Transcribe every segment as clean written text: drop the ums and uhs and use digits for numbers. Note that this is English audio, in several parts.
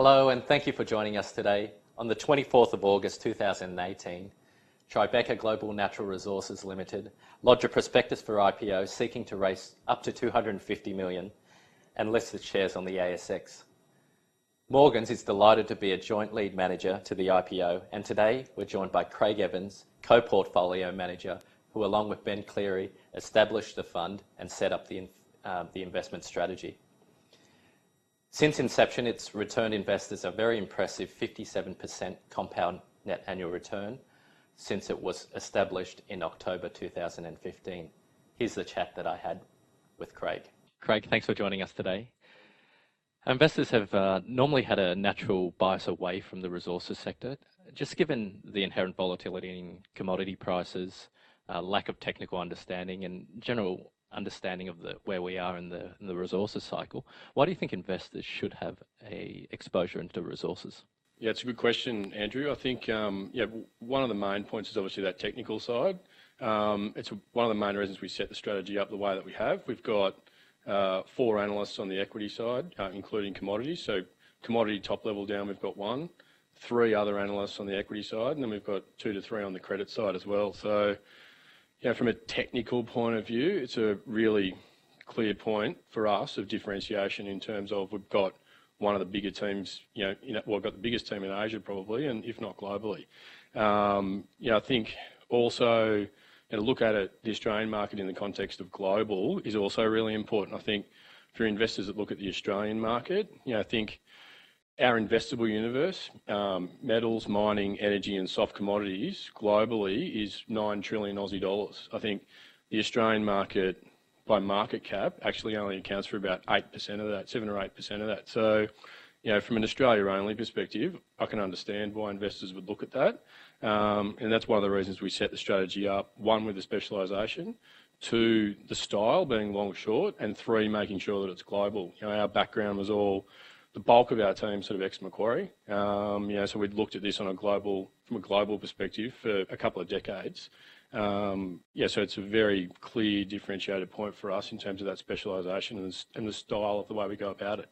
Hello and thank you for joining us today. On the 24th of August 2018, Tribeca Global Natural Resources Limited lodged a prospectus for IPO seeking to raise up to $250 million and list its shares on the ASX. Morgans is delighted to be a joint lead manager to the IPO, and today we're joined by Craig Evans, co-portfolio manager, who along with Ben Cleary established the fund and set up the investment strategy. Since inception, it's returned investors a very impressive 57% compound net annual return since it was established in October 2015. Here's the chat that I had with Craig. Craig, thanks for joining us today. Investors have normally had a natural bias away from the resources sector, just given the inherent volatility in commodity prices, lack of technical understanding and general understanding of where we are in the resources cycle. Why do you think investors should have a exposure into resources? Yeah, it's a good question, Andrew. I think one of the main points is obviously that technical side. It's one of the main reasons we set the strategy up the way that we have. We've got 4 analysts on the equity side, including commodities. So commodity top level down, we've got 1, 3 other analysts on the equity side, and then we've got 2 to 3 on the credit side as well. So from a technical point of view, it's a really clear point for us of differentiation in terms of we've got one of the bigger teams, we've got the biggest team in Asia probably, and if not globally. I think also to look at it, the Australian market in the context of global is also really important. I think for investors that look at the Australian market, I think our investable universe, metals, mining, energy and soft commodities globally is 9 trillion Aussie dollars. I think the Australian market by market cap actually only accounts for about 8% of that, 7 or 8% of that. So, from an Australia only perspective, I can understand why investors would look at that. And that's one of the reasons we set the strategy up, 1, with the specialisation, 2, the style being long short, and 3, making sure that it's global. Our background was all, the bulk of our team sort of ex-Macquarie. So we'd looked at this from a global perspective for a couple of decades. So it's a very clear differentiated point for us in terms of that specialisation and the style of the way we go about it.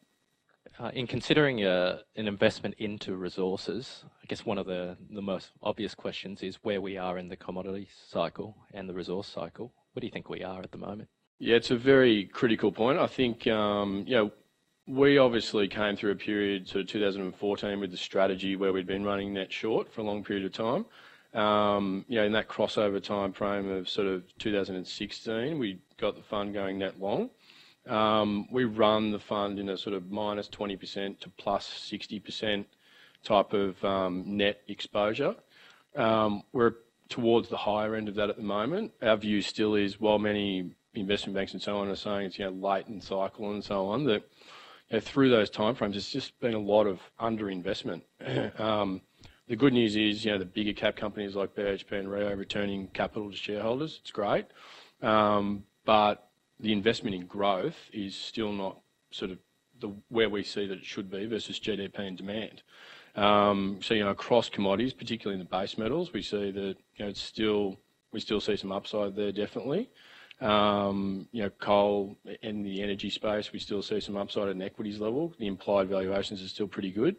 In considering an investment into resources, I guess one of the most obvious questions is where we are in the commodity cycle and the resource cycle. Where do you think we are at the moment? Yeah, it's a very critical point. I think, we obviously came through a period, sort of 2014, with the strategy where we'd been running net short for a long period of time. In that crossover time frame of sort of 2016, we got the fund going net long. We run the fund in a sort of minus 20% to plus 60% type of net exposure. We're towards the higher end of that at the moment. Our view still is, while many investment banks and so on are saying it's late in cycle and so on, that through those timeframes, there's just been a lot of underinvestment. The good news is, the bigger cap companies like BHP and Rio returning capital to shareholders, it's great. But the investment in growth is still not sort of where we see that it should be versus GDP and demand. So, across commodities, particularly in the base metals, we see that, we still see some upside there, definitely. Coal in the energy space, we still see some upside at an equities level. The implied valuations are still pretty good.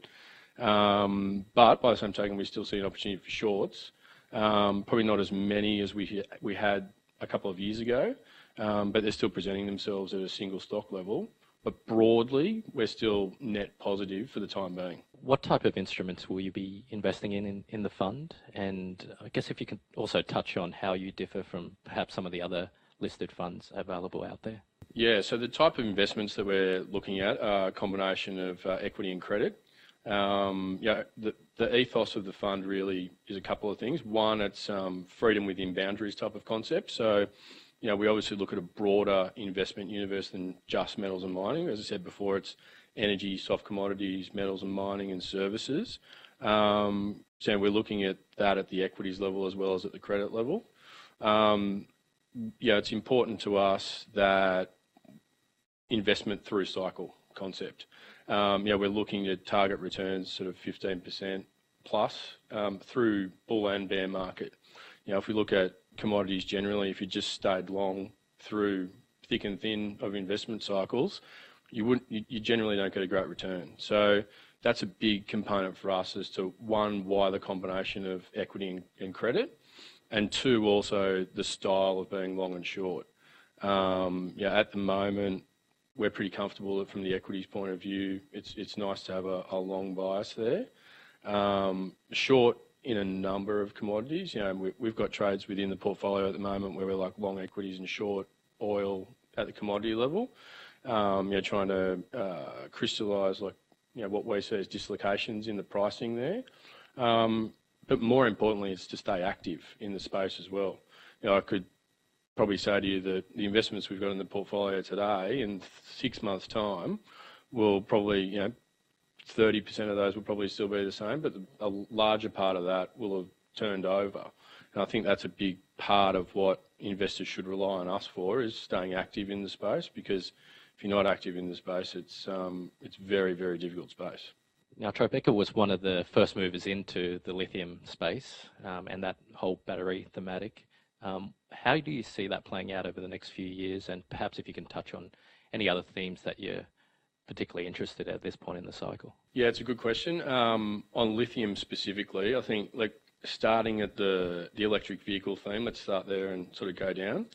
But by the same token, we still see an opportunity for shorts. Probably not as many as we had a couple of years ago, but they're still presenting themselves at a single stock level. But broadly, we're still net positive for the time being. What type of instruments will you be investing in the fund? And I guess if you can also touch on how you differ from perhaps some of the other listed funds available out there. Yeah, so the type of investments that we're looking at are a combination of equity and credit. The ethos of the fund really is a couple of things. 1, it's freedom within boundaries type of concept. So, we obviously look at a broader investment universe than just metals and mining. As I said before, it's energy, soft commodities, metals and mining and services. So we're looking at that at the equities level as well as at the credit level. It's important to us that investment through cycle concept. We're looking at target returns sort of 15% plus through bull and bear market. If we look at commodities generally, if you just stayed long through thick and thin of investment cycles, you generally don't get a great return. So that's a big component for us as to, one, why the combination of equity and credit, and two, also the style of being long and short. At the moment, we're pretty comfortable that from the equities point of view, it's nice to have a long bias there. Short in a number of commodities. We've got trades within the portfolio at the moment where we're like long equities and short oil at the commodity level. Trying to crystallise what we see as dislocations in the pricing there. But more importantly, it's to stay active in the space as well. I could probably say to you that the investments we've got in the portfolio today, in 6 months' time, will probably, 30% of those will probably still be the same, but a larger part of that will have turned over. And I think that's a big part of what investors should rely on us for, is staying active in the space, because if you're not active in the space, it's very, very difficult space. Now, Tribeca was one of the first movers into the lithium space and that whole battery thematic. How do you see that playing out over the next few years? And perhaps if you can touch on any other themes that you're particularly interested at this point in the cycle? Yeah, it's a good question. On lithium specifically, I think starting at the electric vehicle theme, let's start there and sort of go down.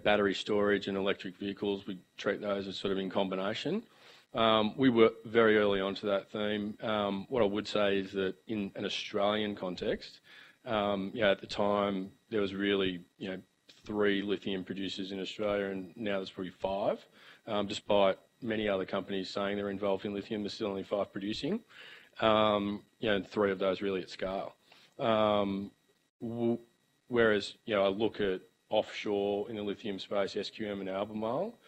Battery storage and electric vehicles, we treat those as sort of in combination. We were very early onto that theme. What I would say is that in an Australian context, at the time there was really 3 lithium producers in Australia, and now there's probably 5. Despite many other companies saying they're involved in lithium, there's still only 5 producing. And 3 of those really at scale. Whereas I look at offshore in the lithium space, SQM and Albemarle,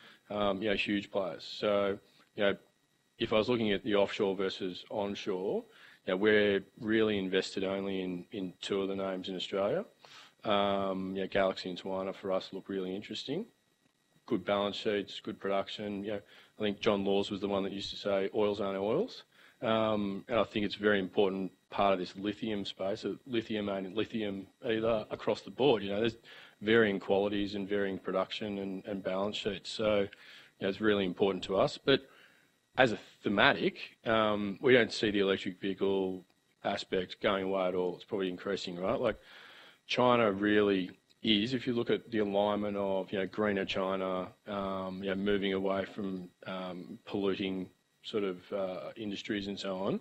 huge players. So if I was looking at the offshore versus onshore, we're really invested only in 2 of the names in Australia. Galaxy and Tawana for us look really interesting. Good balance sheets, good production. I think John Laws was the one that used to say oils aren't oils. And I think it's a very important part of this lithium space. Lithium ain't lithium either across the board. There's varying qualities and varying production and balance sheets. So it's really important to us. But as a thematic, we don't see the electric vehicle aspect going away at all. It's probably increasing, right? China really is, if you look at the alignment of greener China, moving away from polluting sort of industries and so on,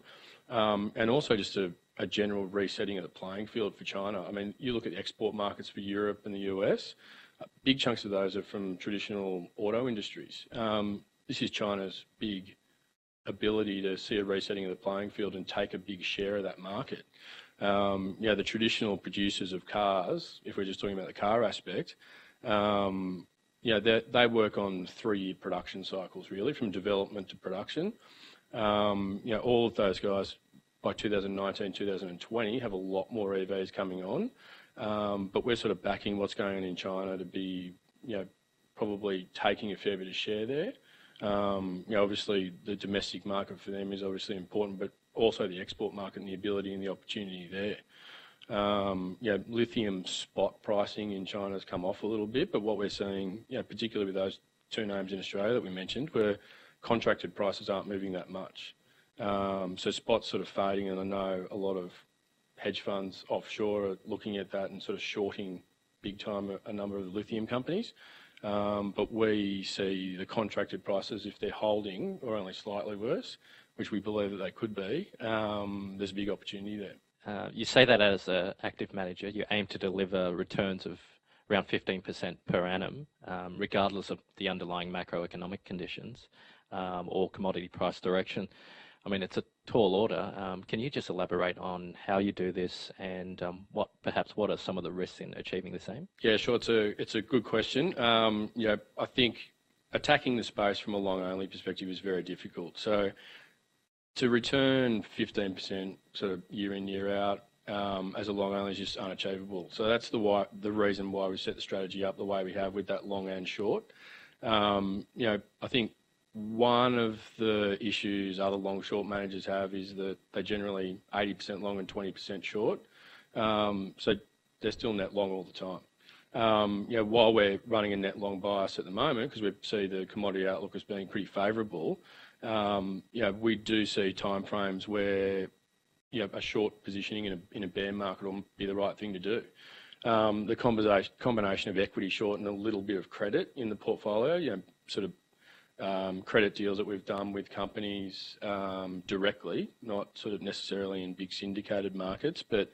and also just a general resetting of the playing field for China. I mean, you look at the export markets for Europe and the US, big chunks of those are from traditional auto industries. This is China's big ability to see a resetting of the playing field and take a big share of that market. The traditional producers of cars, if we're just talking about the car aspect, they work on 3-year production cycles, really, from development to production. All of those guys by 2019, 2020 have a lot more EVs coming on, but we're sort of backing what's going on in China to be, probably taking a fair bit of share there. Obviously the domestic market for them is obviously important, but also the export market and the ability and the opportunity there. Lithium spot pricing in China has come off a little bit, but what we're seeing, particularly with those 2 names in Australia that we mentioned, where contracted prices aren't moving that much. So spot's sort of fading, and I know a lot of hedge funds offshore are looking at that and sort of shorting big time a number of the lithium companies. But we see the contracted prices, if they're holding or only slightly worse, which we believe that they could be, there's a big opportunity there. You say that as an active manager, you aim to deliver returns of around 15% per annum, regardless of the underlying macroeconomic conditions or commodity price direction. I mean, it's a tall order. Can you just elaborate on how you do this and what are some of the risks in achieving the same? Yeah, sure. It's a good question. I think attacking the space from a long-only perspective is very difficult. So to return 15% sort of year in, year out as a long-only is just unachievable. So that's the reason why we set the strategy up the way we have with that long and short. I think one of the issues other long-short managers have is that they're generally 80% long and 20% short. So they're still net long all the while we're running a net long bias at the moment, because we see the commodity outlook as being pretty favourable, we do see timeframes where a short positioning in a bear market will be the right thing to do. The combination of equity short and a little bit of credit in the portfolio, credit deals that we've done with companies directly, not sort of necessarily in big syndicated markets, but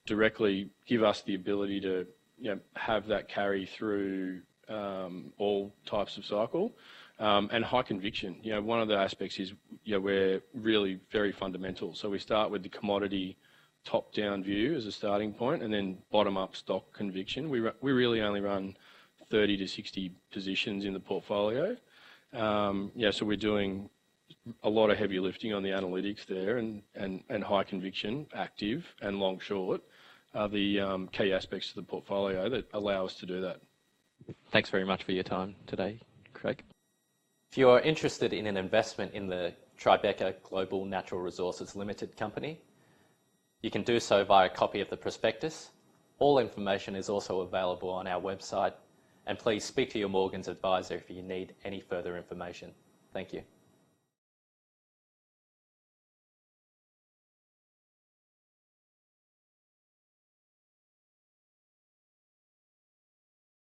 directly give us the ability to have that carry through all types of cycle, and high conviction. One of the aspects is we're really very fundamental. So we start with the commodity top-down view as a starting point, and then bottom-up stock conviction. We really only run 30 to 60 positions in the portfolio. So we're doing a lot of heavy lifting on the analytics there, and high conviction, active and long short are the key aspects of the portfolio that allow us to do that. Thanks very much for your time today, Craig. If you are interested in an investment in the Tribeca Global Natural Resources Limited company, you can do so via a copy of the prospectus. All information is also available on our website, and please speak to your Morgans advisor if you need any further information. Thank you.